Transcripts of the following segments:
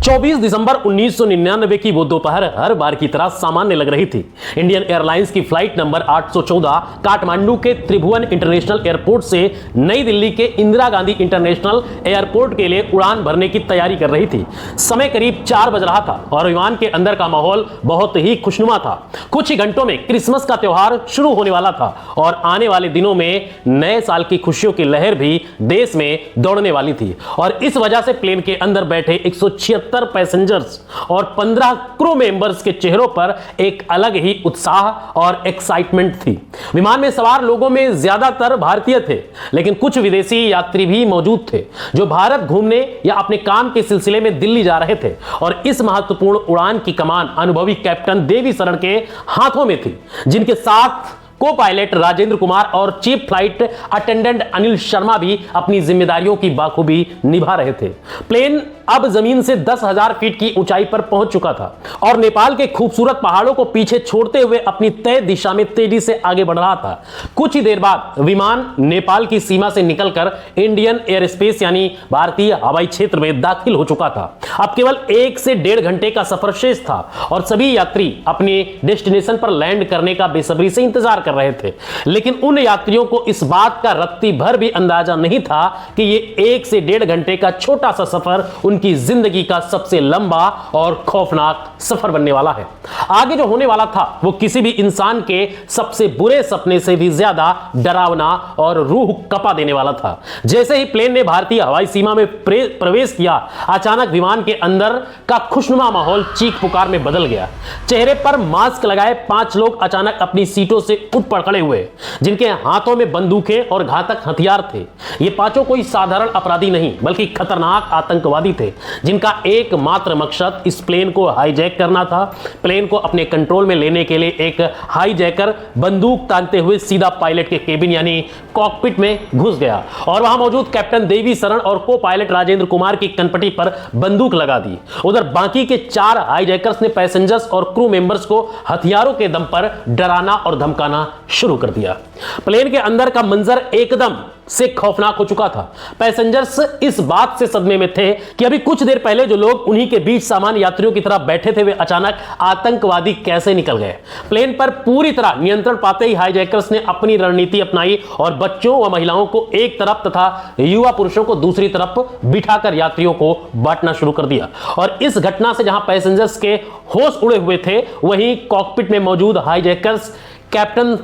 24 दिसंबर 1999 की वो दोपहर हर बार की तरह सामान्य लग रही थी। इंडियन एयरलाइंस की फ्लाइट नंबर 814 काठमांडू के त्रिभुवन इंटरनेशनल एयरपोर्ट से नई दिल्ली के इंदिरा गांधी इंटरनेशनल एयरपोर्ट के लिए उड़ान भरने की तैयारी कर रही थी। समय करीब 4 बज रहा था और विमान के अंदर का माहौल बहुत ही खुशनुमा था। कुछ ही घंटों में क्रिसमस का त्योहार शुरू होने वाला था और आने वाले दिनों में नए साल की खुशियों की लहर भी देश में दौड़ने वाली थी और इस वजह से प्लेन के अंदर बैठे 176 पैसेंजर्स और 15 क्रू मेंबर्स के चेहरों पर एक अलग ही उत्साह और एक्साइटमेंट थी। विमान में सवार लोगों में ज्यादातर भारतीय थे, लेकिन कुछ विदेशी यात्री भी मौजूद थे जो भारत घूमने या अपने काम के सिलसिले में दिल्ली जा रहे थे और इस महत्वपूर्ण उड़ान की कमान अनुभवी कैप्टन देवी शरण के हाथों में थी, जिनके साथ को पायलट राजेंद्र कुमार और chief flight attendant Anil Sharma भी अपनी जिम्मेदारियों की बाखूबी निभा रहे थे। प्लेन अब जमीन से 10,000 फीट की ऊंचाई पर पहुंच चुका था और नेपाल के खूबसूरत पहाड़ों को पीछे छोड़ते हुए अपनी तय दिशा में तेजी से आगे बढ़ रहा था। कुछ ही देर बाद विमान नेपाल की सीमा से निकलकर इंडियन एयर स्पेस यानी भारतीय हवाई क्षेत्र में दाखिल हो चुका था। अब केवल 1 से 1.5 घंटे का सफर शेष था और सभी यात्री अपने डेस्टिनेशन पर लैंड करने का बेसब्री से इंतजार कर रहे थे। लेकिन उन यात्रियों को इस बात का रत्ती भर भी अंदाजा नहीं था कि ये 1 से 1.5 घंटे का छोटा सा सफर उनकी जिंदगी का सबसे लंबा और खौफनाक सफर बनने वाला है। आगे जो होने वाला था वो किसी भी इंसान के सबसे बुरे सपने से भी ज्यादा डरावना और रूह कपा देने वाला था। जैसे ही प्लेन ने भारतीय हवाई सीमा में प्रवेश किया, अचानक विमान के अंदर का खुशनुमा माहौल चीख पुकार में बदल गया। चेहरे पर मास्क लगाए 5 लोग अचानक अपनी सीटों से उठ पड़ खड़े हुए, जिनके हाथों में बंदूकें और घातक हथियार थे। ये पांचों कोई साधारण अपराधी नहीं बल्कि खतरनाक आतंकवादी थे, जिनका एकमात्र मकसद इस प्लेन को हाईजैक करना था। प्लेन को अपने कंट्रोल में लेने के लिए एक हाईजैकर बंदूक तानते हुए सीधा पायलट के केबिन यानी कॉकपिट में घुस गया और वहां मौजूद कैप्टन देवी शरण और को पायलट राजेंद्र कुमार की कनपटी पर बंदूक लगा दी। उधर बाकी के 4 हाईजैकर्स ने पैसेंजर्स और क्रू मेंबर्स को हथियारों के दम पर डराना और धमकाना शुरू कर दिया। प्लेन के अंदर का मंजर एकदम से खौफनाक हो चुका था। पैसेंजर्स इस बात से सदमे में थे कि अभी कुछ देर पहले जो लोग उन्हीं के बीच सामान्य यात्रियों की तरह बैठे थे वे अचानक आतंकवादी कैसे निकल गए। प्लेन पर पूरी तरह नियंत्रण पाते ही हाईजैकर्स ने अपनी रणनीति अपनाई और बच्चों व महिलाओं को एक तरफ तथा युवा पुरुषों को दूसरी तरफ बिठाकर यात्रियों को बांटना शुरू कर दिया। और इस घटना से जहां पैसेंजर्स के होश उड़े हुए थे, वहीं कॉकपिट में मौजूद हाईजैकर्स कैप्टन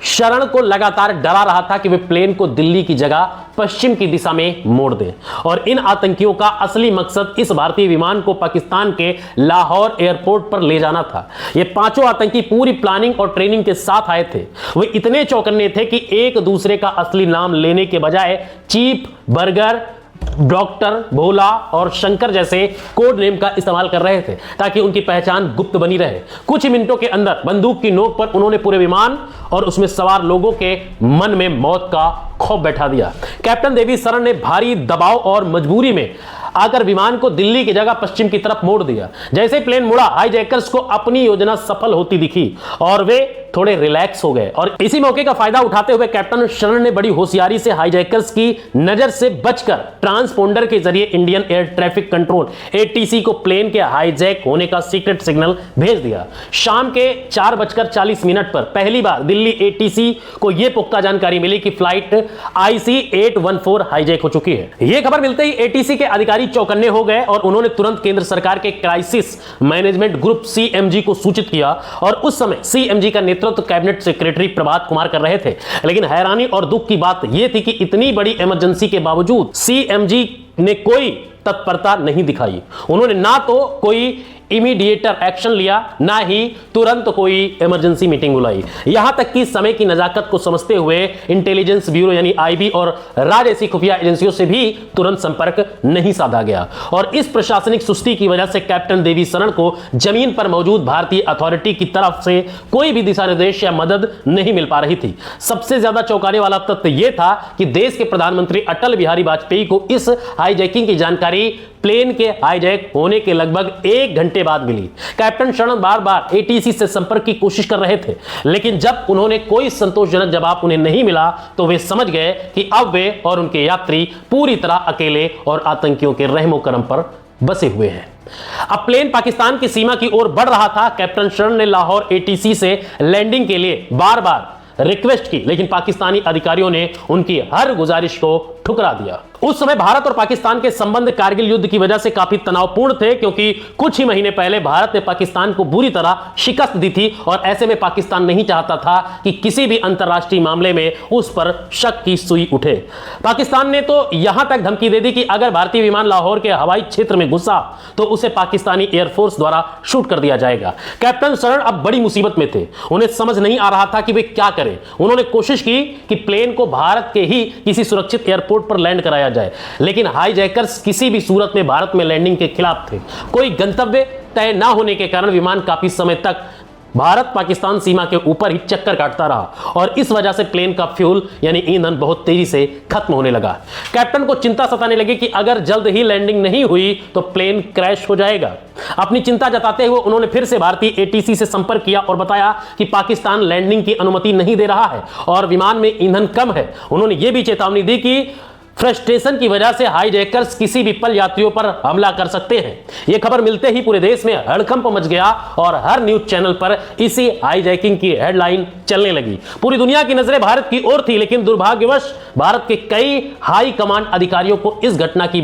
शरण को लगातार डरा रहा था कि वे प्लेन को दिल्ली की जगह पश्चिम की दिशा में मोड़ दें। और इन आतंकियों का असली मकसद इस भारतीय विमान को पाकिस्तान के लाहौर एयरपोर्ट पर ले जाना था। ये पांचों आतंकी पूरी प्लानिंग और ट्रेनिंग के साथ आए थे। वे इतने चौकन्ने थे कि एक दूसरे का असली नाम लेने के बजाय चीप, बर्गर, डॉक्टर, भोला और शंकर जैसे कोड नेम का इस्तेमाल कर रहे थे ताकि उनकी पहचान गुप्त बनी रहे। कुछ ही मिनटों के अंदर बंदूक की नोक पर उन्होंने पूरे विमान और उसमें सवार लोगों के मन में मौत का खौफ बैठा दिया। कैप्टन देवी शरण ने भारी दबाव और मजबूरी में आकर विमान को दिल्ली की जगह पश्चिम की तरफ मोड़ दिया। जैसे प्लेन मुड़ा, हाईजैकर्स को अपनी योजना सफल होती दिखी और वे थोड़े रिलैक्स हो गए। और इसी मौके का फायदा उठाते हुए कैप्टन शरण ने बड़ी होशियारी से हाईजैकर्स की नजर से बचकर ट्रांसपोंडर के जरिए Indian air traffic control ATC को प्लेन के हाईजैक होने का सीक्रेट सिग्नल भेज दिया। शाम के 4:40 पर पहली बार दिल्ली एटीसी को यह पुख्ता जानकारी मिली कि फ्लाइट IC 814 हाईजैक हो चुकी है। यह खबर मिलते ही एटीसी के अधिकारी चौकन्ने हो गए और उन्होंने तुरंत केंद्र सरकार के क्राइसिस मैनेजमेंट ग्रुप CMG को सूचित किया और उस समय CMG का नेतृत्व कैबिनेट सेक्रेटरी प्रभात कुमार कर रहे थे। लेकिन हैरानी और दुख की बात यह थी कि इतनी बड़ी इमरजेंसी के बावजूद CMG ने कोई तत्परता नहीं दिखाई। उन्होंने ना तो कोई इमीडिएटर एक्शन लिया, ना ही तुरंत कोई इमरजेंसी मीटिंग बुलाई। यहां तक कि समय की नजाकत को समझते हुए इंटेलिजेंस ब्यूरो यानी IB और राज्य जैसी खुफिया एजेंसियों से भी तुरंत संपर्क नहीं साधा गया। और इस प्रशासनिक सुस्ती की वजह से कैप्टन देवी शरण को जमीन पर मौजूद भारतीय अथॉरिटी की तरफ से कोई भी दिशा निर्देश या मदद नहीं मिल पा रही थी। सबसे ज्यादा चौंकाने वाला तथ्य यह था कि देश के प्रधानमंत्री अटल बिहारी वाजपेयी को इस हाईजैकिंग की जानकारी प्लेन के हाईजैक होने के लगभग 1 घंटे बाद मिली। कैप्टन शरण बार बार एटीसी से संपर्क की कोशिश कर रहे थे, लेकिन जब उन्होंने कोई संतोषजनक जवाब उन्हें नहीं मिला तो वे समझ गए कि अब वे और उनके यात्री पूरी तरह अकेले और आतंकियों के रहमो करम पर बसे हुए हैं। अब प्लेन पाकिस्तान की सीमा की ओर बढ़ रहा था। कैप्टन शरण ने लाहौर एटीसी से लैंडिंग के लिए बार बार रिक्वेस्ट की, लेकिन पाकिस्तानी अधिकारियों ने उनकी हर गुजारिश को ठुकरा दिया। उस समय भारत और पाकिस्तान के संबंध कारगिल युद्ध की वजह से काफी तनावपूर्ण थे, क्योंकि कुछ ही महीने पहले भारत ने पाकिस्तान को बुरी तरह शिकस्त दी थी और ऐसे में पाकिस्तान नहीं चाहता था कि किसी भी अंतरराष्ट्रीय मामले में उस पर शक की सुई उठे। पाकिस्तान ने तो यहां तक धमकी दे दी कि अगर भारतीय विमान लाहौर के हवाई क्षेत्र में घुसा तो उसे पाकिस्तानी एयरफोर्स द्वारा शूट कर दिया जाएगा। कैप्टन शरण अब बड़ी मुसीबत में थे। उन्हें समझ नहीं आ रहा था कि वे क्या करें। उन्होंने कोशिश की कि प्लेन को भारत के ही किसी सुरक्षित एयरपोर्ट पर लैंड कराया जाए, लेकिन हाईजैकर्स किसी भी सूरत में भारत में लैंडिंग के खिलाफ थे। कोई गंतव्य तय न होने के कारण विमान काफी समय तक भारत पाकिस्तान सीमा के ऊपर ही चक्कर काटता रहा और इस वजह से प्लेन का फ्यूल यानी ईंधन बहुत तेजी से खत्म होने लगा। कैप्टन को चिंता सताने लगी कि अगर जल्द ही लैंडिंग नहीं हुई तो प्लेन क्रैश हो जाएगा। अपनी चिंता जताते हुए उन्होंने फिर से भारतीय एटीसी से संपर्क किया और बताया कि पाकिस्तान लैंडिंग की अनुमति नहीं दे रहा है और विमान में ईंधन कम है। उन्होंने यह भी चेतावनी दी कि फ्रस्ट्रेशन की वजह से हाईजैकर्स किसी भी पल यात्रियों पर हमला कर सकते हैं। यह खबर मिलते ही पूरे देश में हड़कंप मच गया और हर न्यूज चैनल पर इसी हाईजैकिंग की हेडलाइन चलने लगी। पूरी दुनिया की नजरें भारत की ओर थी, लेकिन दुर्भाग्यवश भारत के कई हाई कमांड अधिकारियों को इस घटना की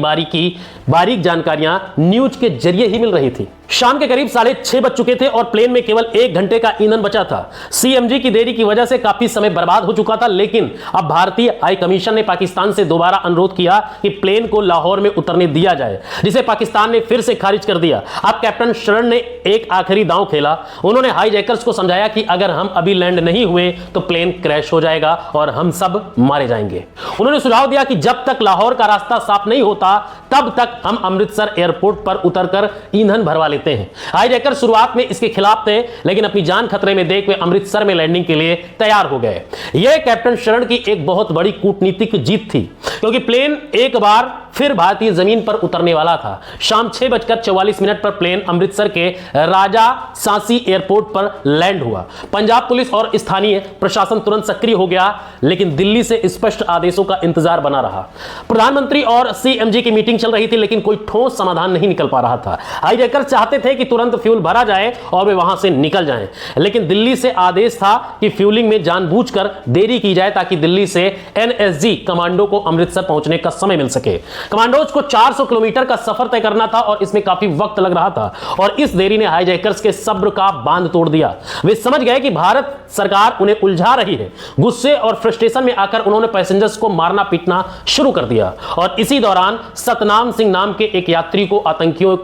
बारीक जानकारियां न्यूज के जरिए ही मिल रही थी। शाम के करीब 6:30 बज चुके थे और प्लेन में केवल 1 घंटे का ईंधन बचा था। सीएमजी की देरी की वजह से काफी समय बर्बाद हो चुका था, लेकिन अब भारतीय हाई कमीशन ने पाकिस्तान से दोबारा अनुरोध किया कि प्लेन को लाहौर में उतरने दिया जाए, जिसे पाकिस्तान ने फिर से खारिज कर दिया। अब कैप्टन शरण ने एक आखिरी दांव खेला। उन्होंने हाईजैकर्स को समझाया कि अगर हम अभी लैंड नहीं हुए तो प्लेन क्रैश हो जाएगा और हम सब मारे जाएंगे। उन्होंने सुझाव दिया कि जब तक लाहौर का रास्ता साफ नहीं होता तब तक हम अमृतसर एयरपोर्ट पर उतरकर ईंधन भरवा लेते हैं। हाईजैकर शुरुआत में इसके खिलाफ थे, लेकिन अपनी जान खतरे में देख वे अमृतसर में लैंडिंग के लिए तैयार हो गए। यह कैप्टन शरण की एक बहुत बड़ी कूटनीतिक जीत थी, क्योंकि प्लेन एक बार फिर भारतीय जमीन पर उतरने वाला था। शाम 6:44 पर प्लेन अमृतसर के राजा सांसी एयरपोर्ट पर लैंड हुआ। पंजाब पुलिस और स्थानीय प्रशासन तुरंत सक्रिय हो गया, लेकिन दिल्ली से स्पष्ट आदेशों का इंतजार बना रहा। प्रधानमंत्री और सीएमजी की मीटिंग चल रही थी, लेकिन कोई ठोस समाधान नहीं निकल पा रहा था। हाईजैकर चाहते थे कि तुरंत फ्यूल भरा जाए और वे वहां से निकल जाएं, लेकिन दिल्ली से आदेश था कि फ्यूलिंग में जानबूझकर देरी की जाए ताकि दिल्ली से एनएसजी कमांडो को अमृतसर पहुंचने का समय मिल सके। कमांडोज को 400 किलोमीटर का सफर तय करना था और इसमें काफी वक्त लग रहा था और इस देरी ने हाईजैकर्स के सब्र का बांध तोड़ दिया। वे समझ गए कि भारत सरकार उन्हें उलझा रही है। गुस्से और फ्रस्ट्रेशन में आकर उन्होंने पैसेंजर्स को मारना पीटना शुरू कर दिया और इसी दौरान सतनाम सिंह नाम के एक यात्री को आतंकियों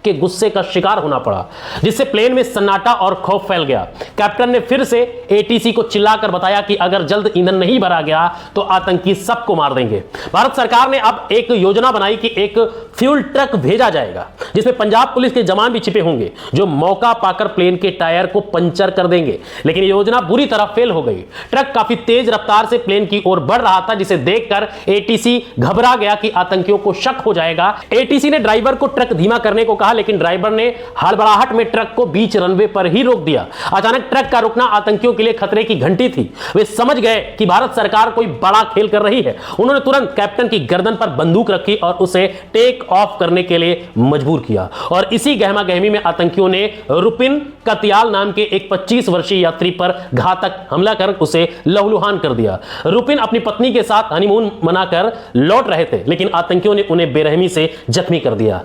के गुस्से का शिकार होना पड़ा, जिससे प्लेन में सन्नाटा और खौफ फैल गया। कैप्टन ने फिर से एटीसी को चिल्लाकर बताया कि अगर जल्द ईंधन नहीं भरा गया तो आतंकी सबको मार देंगे। भारत सरकार ने अब एक योजना बनाई कि एक फ्यूल ट्रक भेजा जाएगा, जिसमें पंजाब पुलिस के जवान भी छिपे होंगे, जो मौका पाकर प्लेन के टायर को पंचर कर देंगे। लेकिन योजना बुरी तरह फेल हो गई। ट्रक काफी तेज रफ्तार से प्लेन की ओर बढ़ रहा था, जिसे देखकर एटीसी घबरा गया कि आतंकियों को शक हो जाएगा। एटीसी ने ड्राइवर को ट्रक धीमा करने को कहा, लेकिन ड्राइवर ने हड़बड़ाहट में ट्रक को बीच रनवे पर ही रोक दिया। अचानक ट्रक का रुकना आतंकियों के लिए खतरे की घंटी थी। वे समझ गए कि भारत सरकार कोई बड़ा खेल कर रही है। उन्होंने तुरंत कैप्टन की गर्दन पर बंदूक रखी और उसे टेक ऑफ करने के लिए मजबूर किया और इसी गहमा गहमी में आतंकियों ने रुपिन कतियाल नाम के एक 25 वर्षीय यात्री पर घातक हमला कर उसे लहूलुहान कर दिया। रुपिन अपनी पत्नी के साथ हनीमून मनाकर लौट रहे थे, लेकिन आतंकियों ने उन्हें बेरहमी से जख्मी कर दिया।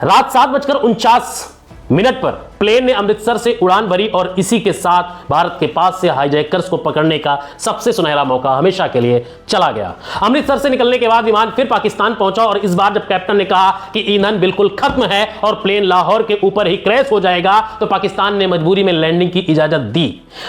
रात 7:49 पर प्लेन ने अमृतसर से उड़ान भरी और इसी के साथ भारत के पास से हाईजैकर्स को पकड़ने का सबसे सुनहरा मौका हमेशा के लिए चला गया। अमृतसर से निकलने के बाद विमान फिर पाकिस्तान पहुंचा और इस बार जब कैप्टन ने कहा कि ईंधन बिल्कुल खत्म है और प्लेन लाहौर के ऊपर ही क्रैश हो जाएगा, तो पाकिस्तान ने मजबूरी में लैंडिंग की इजाजत दी।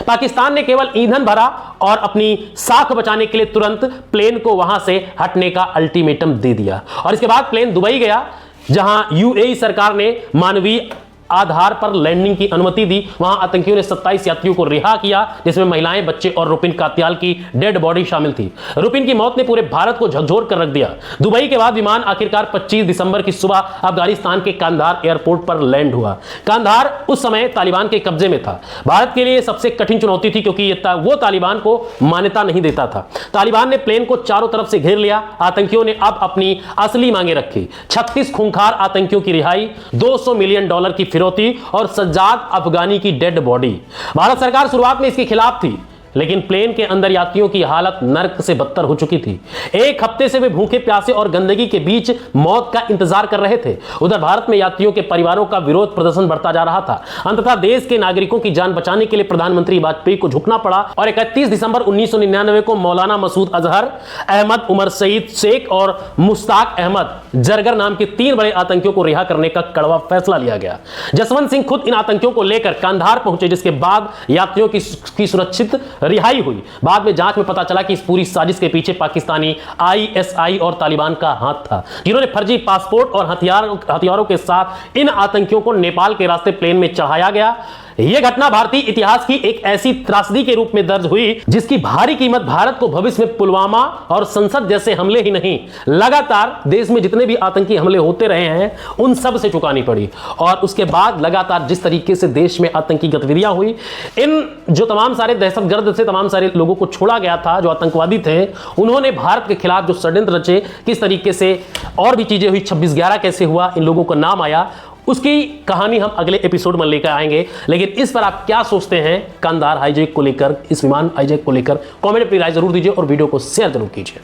पाकिस्तान ने केवल ईंधन भरा और अपनी साख बचाने के लिए तुरंत प्लेन को वहां से हटने का अल्टीमेटम दे दिया और इसके बाद प्लेन दुबई गया, जहां यूएई सरकार ने मानवीय आधार पर लैंडिंग की अनुमति दी। वहां आतंकियों ने 27 यात्रियों को रिहा किया, जिसमें महिलाएं, बच्चे और रुपिन कात्याल की डेड बॉडी शामिल थी। रुपिन की मौत ने पूरे भारत को झकझोर कर रख दिया। दुबई के बाद विमान आखिरकार 25 दिसंबर की सुबह अफगानिस्तान के कांधार एयरपोर्ट पर लैंड हुआ। कांधार उस समय तालिबान के कब्जे में था। भारत के लिए सबसे कठिन चुनौती थी, क्योंकि वो तालिबान को मान्यता नहीं देता था। तालिबान ने प्लेन को चारों तरफ से घेर लिया। आतंकियों ने अब अपनी असली मांगे रखी। 36 खूंखार आतंकियों की रिहाई, $200 मिलियन की फिरौती और सज्जाद अफगानी की डेड बॉडी। भारत सरकार शुरुआत में इसके खिलाफ थी, लेकिन प्लेन के अंदर यात्रियों की हालत नर्क से बदतर हो चुकी थी। एक हफ्ते से वे भूखे प्यासे और गंदगी के बीच मौत का इंतजार कर रहे थे। उधर भारत में यात्रियों के परिवारों का विरोध प्रदर्शन बढ़ता जा रहा था। अंततः देश के नागरिकों की जान बचाने के लिए प्रधानमंत्री वाजपेयी को झुकना पड़ा और 31 दिसंबर 1999 को मौलाना मसूद अजहर, अहमद उमर सईद शेख और मुश्ताक अहमद जरगर नाम के 3 बड़े आतंकियों को रिहा करने का कड़वा फैसला लिया गया। जसवंत सिंह खुद इन आतंकियों को लेकर कांधार पहुंचे, जिसके बाद यात्रियों की सुरक्षित रिहाई हुई। बाद में जांच में पता चला कि इस पूरी साजिश के पीछे पाकिस्तानी आईएसआई और तालिबान का हाथ था, जिन्होंने फर्जी पासपोर्ट और हथियारों के साथ इन आतंकियों को नेपाल के रास्ते प्लेन में चढ़ाया गया। यह घटना भारतीय इतिहास की एक ऐसी त्रासदी के रूप में दर्ज हुई, जिसकी भारी कीमत भारत को भविष्य में पुलवामा और संसद जैसे हमले ही नहीं, लगातार देश में जितने भी आतंकी हमले होते रहे हैं उन सब से चुकानी पड़ी। और उसके बाद लगातार जिस तरीके से देश में आतंकी गतिविधियां हुई, इन जो तमाम सारे दहशतगर्द से तमाम सारे लोगों को छोड़ा गया था, जो आतंकवादी थे, उन्होंने भारत के खिलाफ जो षड्यंत्र रचे, किस तरीके से और भी चीजें हुई, 26/11 कैसे हुआ, इन लोगों का नाम आया, उसकी कहानी हम अगले एपिसोड में लेकर आएंगे। लेकिन इस पर आप क्या सोचते हैं कांधार हाईजैक को लेकर, इस विमान हाईजैक को लेकर? कमेंट में अपनी राय जरूर दीजिए और वीडियो को शेयर जरूर कीजिए।